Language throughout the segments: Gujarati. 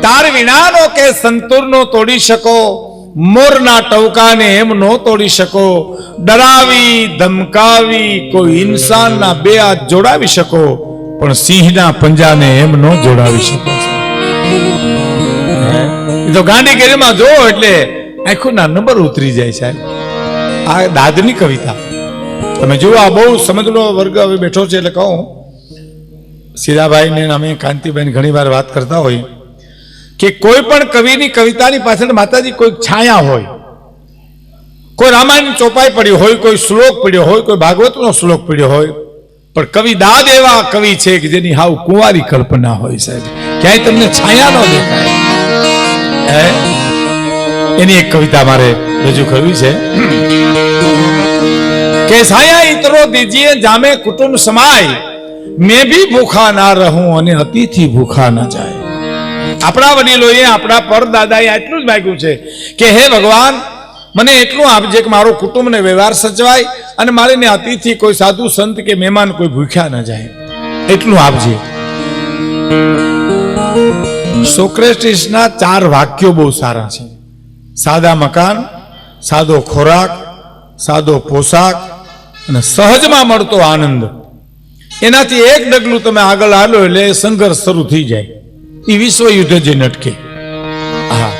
તાર વિનાનો કે સંતૂરનો તોડી શકો, મોરના ટવકાને એમ નો તોડી શકો, ડરાવી ધમકાવી કોઈ ઇન્સાનના બે હાથ જોડાવી શકો, પણ સિંહના પંજાને એમ નો જોડાવી શકો. તો ગાંધીગીરીમાં જો એટલે આંખોના નંબર ઉતરી જાય સાહેબ. આ દાદની કવિતા તમે જુઓ, આ બહુ સમજનો વર્ગ હવે બેઠો છે. એટલે કહું સીધાભાઈ ને અમે કાંતિભાઈ ઘણી વાર વાત કરતા હોય કે કોઈ પણ કવિની કવિતાની પાછળ માતાજી કોઈ છાયા હોય, કોઈ રામાયણ ચોપાઈ પડ્યો હોય, કોઈ શ્લોક પડ્યો હોય, કોઈ ભાગવતનો શ્લોક પડ્યો હોય, પણ કવિ દાદ એવા કવિ છે કે જેની હાવ કુંવારી કલ્પના હોય સાહેબ. ક્યાંય તમને છાયા ન દેખાય. એની એક કવિતા મારે રજૂ કરવી છે કે છાયા ઇતરો દીજીએ જામે કુટુંબ સમાય, મેં ભી ભૂખા ના રહું અને અતિથિ ભૂખા ના જાય. આપણા વડીલોએ આપણા પરદાદાએ આટલું જ માંગ્યું છે કે હે ભગવાન, મને એટલું આપજે કે મારો કુટુંબ ને વ્યવહાર સચવાય અને મારે ને અતિથિ કોઈ સાધુ સંત કે મહેમાન કોઈ ભૂખ્યા ના જાય, એટલું આપજે. સોક્રેટિસના 4 વાક્યો બહુ સારા છે. સાદા મકાન, સાદો ખોરાક, સાદો પોશાક અને સહજમાં મળતો આનંદ. એનાથી એક ડગલું તમે આગળ આલો એટલે સંઘર્ષ શરૂ થઈ જાય. એ વિશ્વ યુદ્ધ જે નટકે. હા,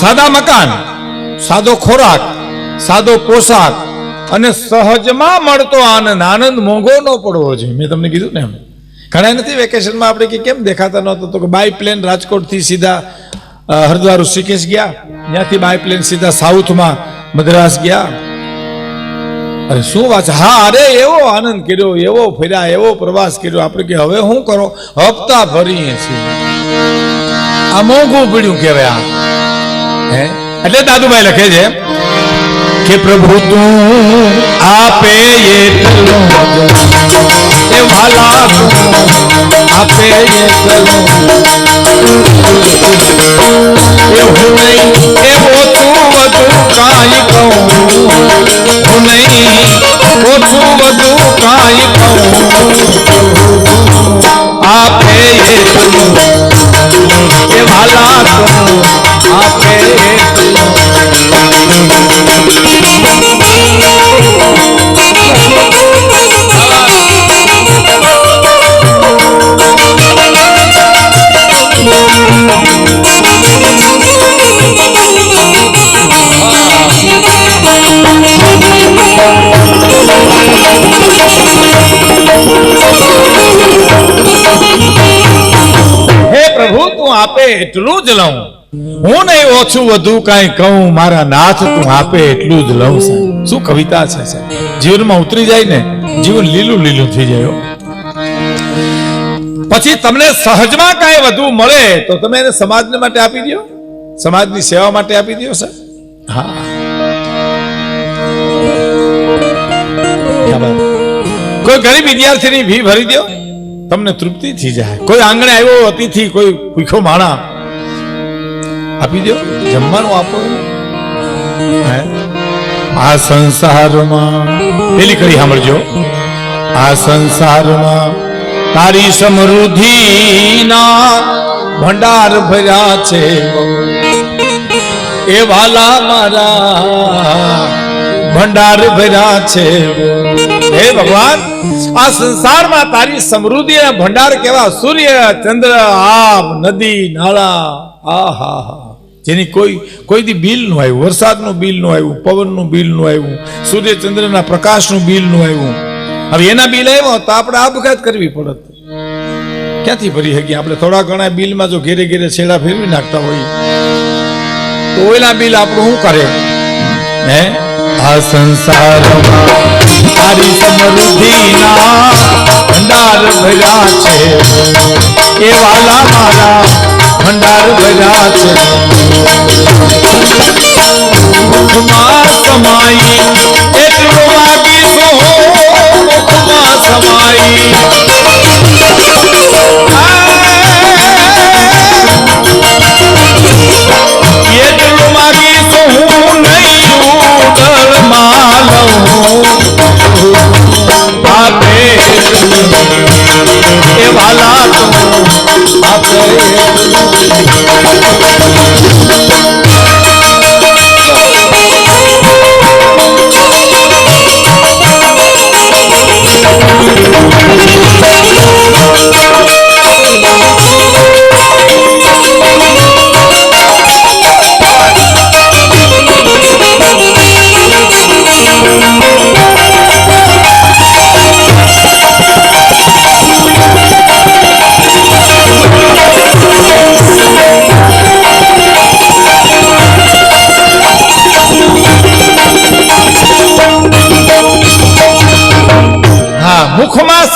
સાદા મકાન, સાદો ખોરાક, સાદો પોશાક અને સહજમાં મળતો આનંદ. આનંદ મોંઘો ન પડવો જોઈએ. મેં તમને કીધું ને, એમ ઘણા નથી વેકેશનમાં આપણે કે કેમ દેખાતા નહોતો, તો કે બાય પ્લેન રાજકોટથી સીધા હરિદ્વાર ઋષિકેશ ગયા, ત્યાંથી બાય પ્લેન સીધા સાઉથમાં મદ્રાસ ગયા. અરે શું વાત છે. હા, અરે એવો આનંદ કર્યો, એવો ફર્યા, એવો પ્રવાસ કર્યો. આપણે કે હવે શું કરો, હપ્તા ભરીએ છીએ. આ મોંઘું પડ્યું કહેવાય. હે એટલે દાદુભાઈ લખે છે કે પ્રભુ તું આપે એટલું એ વાલા તું આપે એટલું એ હું નહીં એ ઓછું વધુ કાંઈ કહું, હું નહીં ઓછું વધુ કાંઈ કહું, આપે એટલું એ વાલા તું આપે એટલું. હે પ્રભુ, તું આપે એટલું જ લઉં, હું નહીં ઓછું વધુ કાંઈ કહું, મારા નાથ તું આપે એટલું જ લઉં. સાહેબ શું કવિતા છે સાહેબ. જીવનમાં ઉતરી જાય ને, જીવન લીલું લીલું થઈ જાય. પછી તમને સહજમાં કાંઈ વધુ મળે તો તમે એને સમાજને માટે આપી દો, સમાજની સેવા માટે આપી દો સાહેબ. હા, કોઈ ગરીબ વિદ્યાર્થીની ફી ભરી દો, તમને તૃપ્તિ થઈ જાય. કોઈ આંગણે આવ્યો અતિથિ, કોઈ ભૂખ્યો માણા આપી દો, જમવાનું આપો. આ સંસારમાં પેલી કરી સાંભળજો, આ સંસારમાં તારી સમૃદ્ધિના ભંડાર ભર્યા છે એ વાલા મારા, ભંડાર ભર્યા છે. હે ભગવાન, આ સંસારમાં તારી સમૃદ્ધિના ભંડાર કેવા, સૂર્ય ચંદ્ર આબ નદી નાળા, આહા હા, જેની કોઈ દી બિલ નું આવ્યું, વરસાદનું બિલ નું આવ્યું, પવનનું બિલ નું આવ્યું, સૂર્ય ચંદ્રના પ્રકાશનું બિલ નું આવ્યું. હવે એના બિલ આવ્યો તો આપણે આપઘાત કરવી પડત, ક્યાંથી ભરી શકીએ આપણે? થોડા ઘણા બિલમાં જો ઘેરે ઘેરે છેડા ફેરવી નાખતા હોય તો ઓલા બિલ આપણું શું કરે? હે, આ સંસારમાં તારી સમૃદ્ધિના ભંડાર ભર્યા છે એ વાલા મારા, ભંડાર ભર્યા છે. મુખમાં સમાઈ એટલું માગીશું, મુખમાં સમાઈ એટલું માગીશું, હું નહીં ઉદળમાં લઉં, આપે એ વાલા તું આપે.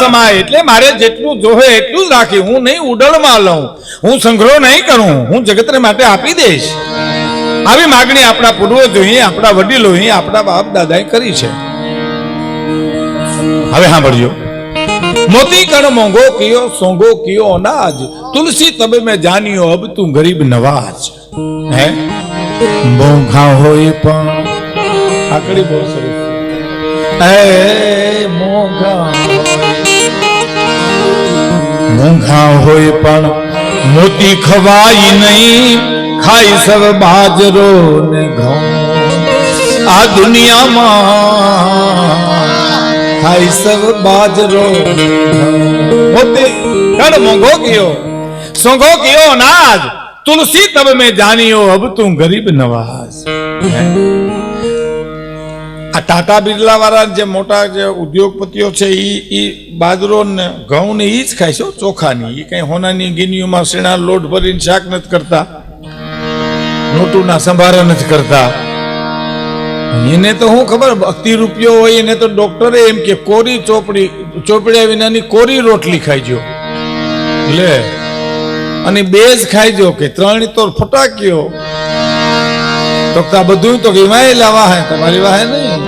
સમાય, એટલે મારે જેટલું જોહે એટલું જ રાખી, હું નહીં ઉડળમાં લઉં, હું સંગ્રહ નહીં કરું, હું જગતને માટે આપી દઈશ. આવી માગણી આપણા પૂર્વજોએ, આપણા વડીલોએ, આપણા બાપ દાદાએ કરી છે. હવે સાંભળજો. મોતી કણ મોંઘો કિયો, સોંગો કિયો અનાજ, તુલસી તબે મેં જાનિયો અબ તું ગરીબ નવાજ. હે મોંઘા હોય પણ આકડી બહુ સરસ. મોંઘા હોય પણ મોતી ખવાય નહીં, ખાઈ સબ બાજરો ને ઘઉં. આ દુનિયામાં ખાઈ સબ બાજરો મોતી કણ મોંઘો કિયો, સોંગો કિયો અનાજ, તુલસી તબ મેં જાનિયો અબ તું ગરીબ નવાજ. આ ટાટા બિરલા વાળા જે મોટા જે ઉદ્યોગપતિઓ છે એ બાજરો ને ઘઉં ને એ જ ખાય છે, ચોખાની. એ કઈ હોનાની ગીનીઓમાં શેણા લોટ ભરીને શાક નથી કરતા, નોટુના સંભારા નથી કરતા. એને તો શું ખબર, 80 રૂપિયો હોય એને તો ડોક્ટરે એમ કે કોરી ચોપડ્યા વિનાની કોરી રોટલી ખાઈજો લે, અને 2 જ ખાઈજો, કે 3 તો ફટાક્યો. તો બધું તો ગીમાયેલા વાહે, તમારી વાહે નહીં.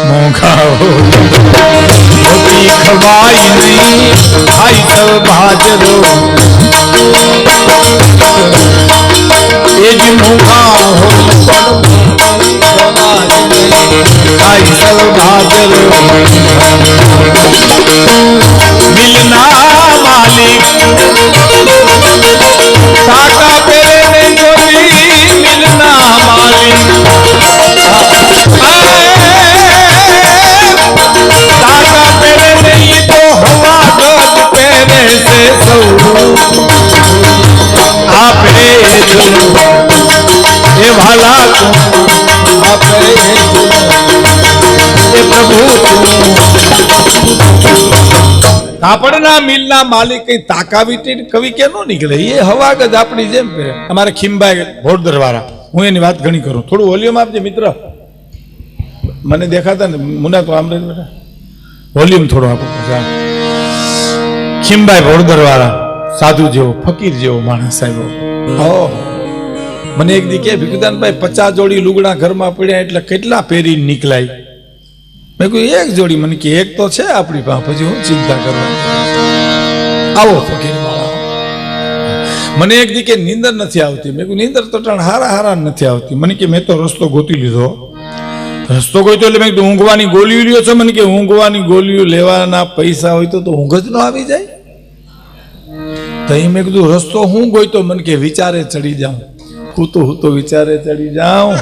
મોંઘા મોતી ખવાય નહીં, ખાઈ સબ બાજરો. એ જ મોંઘા હોય ખાઈ સબ બાજરો. મિલના માલિક ટાકા પેરે ને જોડી, મિલના માલિક ટાકા પેરે નહીં તો હવા ગજ પહેરે છે સૌ. આપે એ વાલા આપે એ પ્રભુ. કાપડના મિલના માલિક કઈ તાકાવીટી કવિ કે નો નીકળે, એ હવા ગજ આપણી જેમ પહેરે. અમારે ખીમભાઈ ભોરદર વાળા, હું એની વાત ઘણી કરું. થોડું વોલ્યુમ આપજે મિત્ર, મને દેખાતા ને મુના તો આમ બેટા વોલ્યુમ થોડું આપો. ખીમભાઈ ભોરદર વાળા સાધુ જેવો, ફકીર જેવો માણસ સાહેબ. મને એક દી કે ભીખુદાનભાઈ 50 જોડી લુગડા ઘરમાં પડ્યા એટલે કેટલા પહેરી નીકળાય? મેં કહ્યું 1 જોડી. મને કે 1 તો છે આપણી પાસે, પછી હું ચિંતા કરવાની. આવો ફકીર વાળા. મને એક દી કે નીંદર નથી આવતી. મેં કહ્યું નીંદર તો હારા નથી આવતી. મને કે મેં તો રસ્તો ગોતી લીધો. રસ્તો ગોત્યો એટલે મેં કીધું ઊંઘવાની ગોળીઓ લ્યો છો? મને કે ઊંઘવાની ગોળીઓ લેવાના પૈસા હોય તો ઊંઘ જ ન આવી જાય. તો મેં કીધું રસ્તો હું ગોઈતો? મને કે વિચારે ચડી જાઉં. હું તો વિચારે ચડી જાઉં,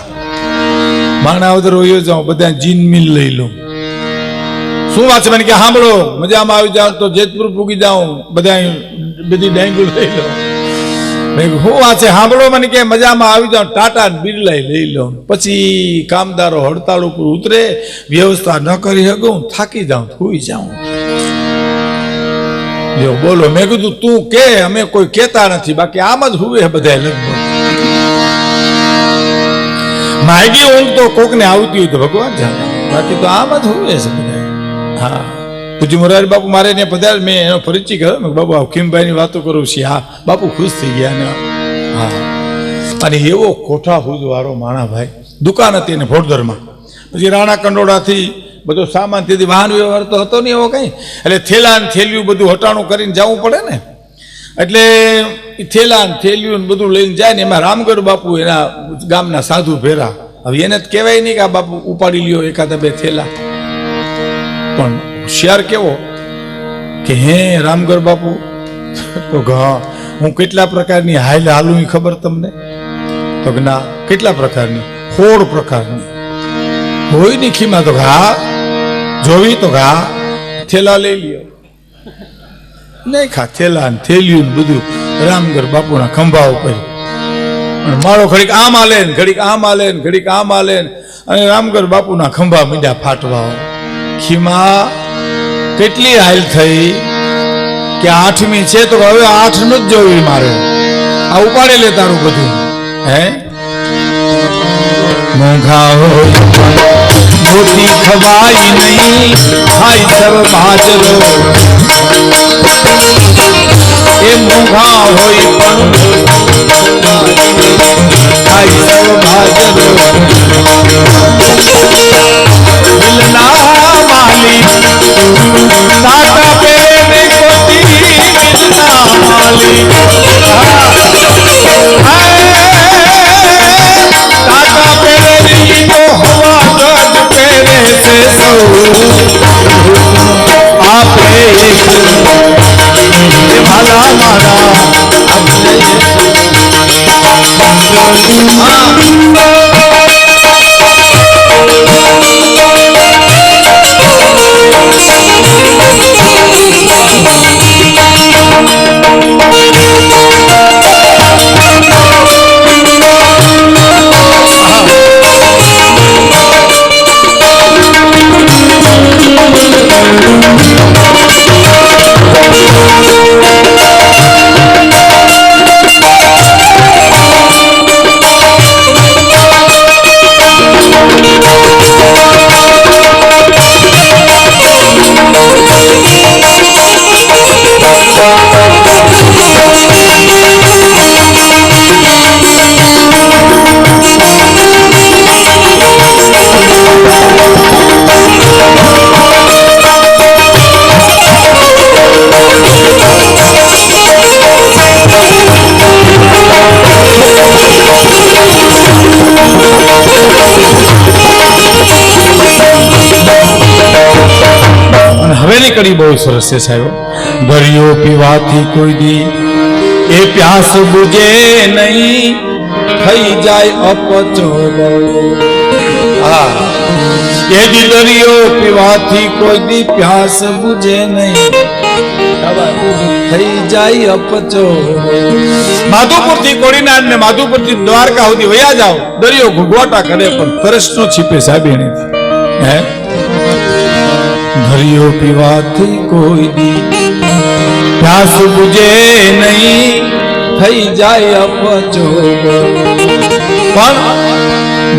માણાવદર હોયો જાઉં, બધા જીન મિલ લઈ લઉં. શું વાત છે? મને કે સાંભળો, મજામાં આવી જાઉં તો જેતપુર પૂગી જાઉં, બધી ડાંગું લઈ લઉં. મેં શું વાત છે? સાંભળો, મને કે મજામાં આવી જાઉં, ટાટા બિરલા લઈ લઉં. પછી કામદારો હડતાળ ઉપર ઉતરે, વ્યવસ્થા ન કરી શકું, થાકી જાઉં, સુઈ જાઉં. બોલો. મેં કીધું તું કે, અમે કોઈ કેતા નથી, બાકી આમ જ હુવે બધા લગભગ. માગી ઊંઘ તો કોક ને આવતી હોય તો ભગવાન જાણે, બાકી તો આમ જ હુવે છે બધા. હા, પૂજ્ય મોરારી બાપુ મારે ને પધાર, મેં એનો પરિચય કર્યો. બાપુ ખીમભાઈ ની વાતો કરું છું. હા, બાપુ ખુશ થઈ ગયા ને. હા, અને એવો કોઠા હુજ વાળો માણા ભાઈ. દુકાન હતી એને ભોરદરમાં. પછી રાણા કંડોળાથી બધો સામાન, તેથી વાહન વ્યવહાર તો હતો નહીં એવો કઈ, એટલે થેલા ને થેલિયું બધું હટાણું કરીને જવું પડે ને. એટલે થેલા ને થેલિયું બધું લઈને જાય ને. એમાં રામગઢ બાપુ એના ગામના સાધુ ભેરા. હવે એને જ કહેવાય નહીં કે આ બાપુ ઉપાડી લ્યો 1 2 થેલા. પણ હોશિયાર કેવો કે હે રામગઢ બાપુ તો હું કેટલા પ્રકારની હાલું ખબર તમને? તો ના, કેટલા પ્રકારની? 16 પ્રકારની હોય ની ખીમા. તો જોવી તો થેલા લઈ લ્યો. નહીં થેલા ને થેલિયું બધું રામગઢ બાપુના ખંભા ઉપર. માળો ઘડીક આમ આલે ને ઘડીક આમ આલે ને ઘડીક આમ આલે ને, અને રામગઢ બાપુના ખંભા મીંડા ફાટવા. ખીમા કેટલી હાલ થઈ કે 8મી છે તો હવે 8 નું જ જોયું મારે. આ ઉપાડે લે તારું બધું. હે મોંઘા હોય મોતી ખવાય નહીં, થાય સર્વ ભાજરો એ મોઘા હોય પણ થાય સર્વ ભાજરો મિલના માલી તાતા પેરે કોટી મિલના માલી તાતા પેરે તો હવા ગજ પેરે છે સૌ આપે મારા મારા હવેની કડી બહુ સરસ છે સાહેબ. દરિયો પીવાથી કોઈ દી એ પ્યાસ બુજે નહીં, થઈ જાય અપચો. હા, એ દી દરિયો પીવાથી કોઈ દી પ્યાસ બુજે નહીં, થઈ જાય અપચો. માધુપુર થી કોડીનાર ને માધુપુર થી દ્વારકા સુધી વયા જાઓ, દરિયો ઘૂઘવાટા કરે પણ તરસ નો છીપે સાહેબ એની. હે, દરિયો પીવાથી કોઈ દી પ્યાસ બુજે નહીં, થઈ જાય અપચો. પણ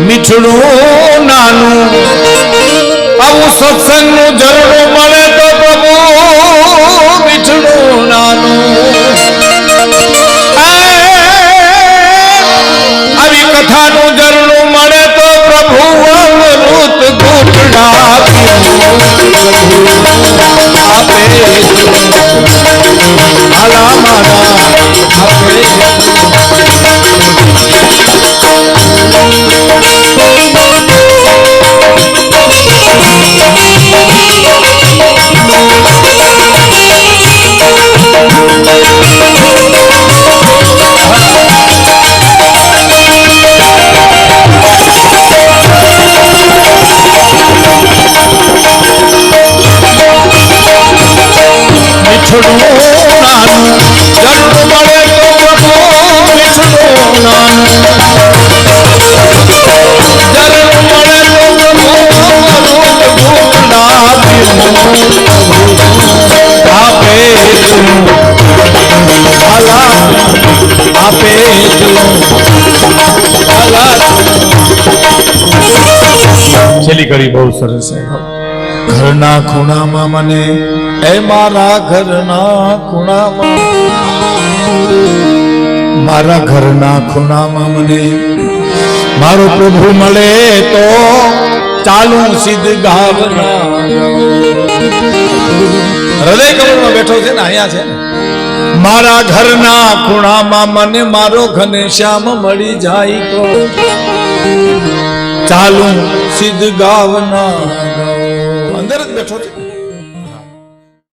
મીઠડું નાનું આવું સત્સંગ નું ઝરણું મળે તો પ્રભુ, મીઠડું નાનું આવી કથાનું ઝરણું મળે તો પ્રભુ, અમૃત ઘૂંટડા આપે આલા મારા આપે. છેલ્લી કડી બહુ સરસ છે. ઘરના ખૂણામાં મને, એ મારા ઘરના ખૂણામાં, મારા ઘરના ખૂણામાં મને મારો પ્રભુ મળે તો ચાલું સિદ્ધ ગાવના. હૃદય કમળમાં બેઠો છે ને, અહીંયા છે ને. મારા ઘરના ખૂણામાં મને મારો ઘનશ્યામ મળી જાય તો ચાલું સિદ્ધ ગાવના. અંદર જ બેઠો છે.